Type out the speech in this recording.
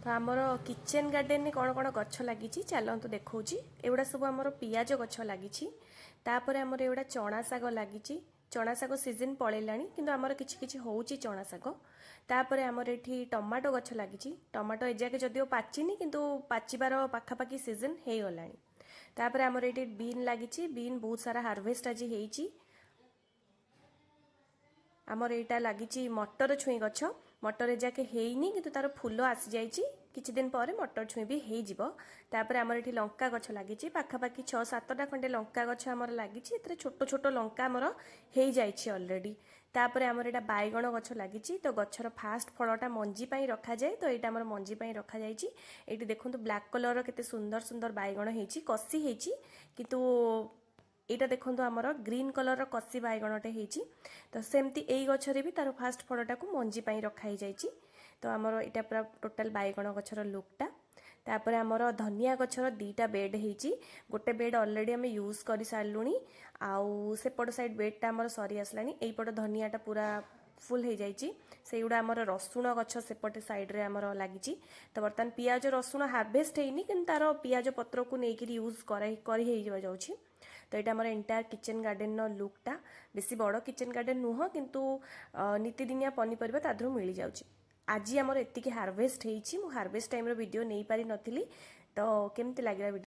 तो आमर kitchen garden में कौन कौन गछ लगी चलतु देखा एगुड़ा सब आम पियाज गछ लगी आमर एगुड़ा चना शाग लगी चना शाग सीजन पलैला कि आमर कि हूँ चना शाग तापर आमर ये टमाटो गछ लगी टमाटो एजाके जदिव पाचिनी किंतु पाचिबार पाखापाखि सीजन हो गला तापर आमर ये बीन लगी बीन बहुत सारा हार्वेस्ट आज होती आमर यहाँ लगी मटर छुई गछ मटर जाके ହେଇନି କିନ୍ତୁ तार फूल आसी जाइए किछि दिन पर मटर छुई भी हो तापर आमर ये लंका गछ लगी पाखापाखि 6-7टा खंडे लंका गछ आमर लगी छोट छोट लंका आमर हो जाइए ऑलरेडी तापर आमर यहाँ बैगण गछ लगी तो गछर फास्ट फलटा मंजी पाई रखा जाए तो यहाँ आमर मंजी पाई रखा जाइए ये देखो ब्लैक कलर केते सुंदर सुंदर बैगण होती कसी होती किंतु यहाँ देखो आमर ग्रीन कलर कसी बैगणटे होती तो सेमती यही गचरे भी तार फास्ट फलटा को मंजी पाई रखाई जाइए तो आमर यहाँ पूरा टोटाल बैगण गचर लुकटा तापर आमर धनिया गचर 2टा बेड होती गोटे बेड ऑलरेडी आम यूज कर सारूँ आउ सेपट साइड बेडटा आमर सरी आसलानी एपट धनियाटा पूरा फुल हो जाइए से गुड़ा आमर रसुण गछ सेपटे साइड्रे आमर लगी तो बर्तमान पियाज रसुण हार्वेस्ट होनी कि तार पियाज पत्र को लेकिन यूज कर तो यहाँ आमर एंटायर किचेन गार्डेन लुकटा बेसी बड़ किचेन गार्डेन नुह किंतु नीतिदिनिया पनीपरिया तादू मिल जाऊँगी आज आमर एतिकी हार्वेस्ट होती हार्वेस्ट टाइम वीडियो नहीं पारि नथिली तो केमती लगे वीडियो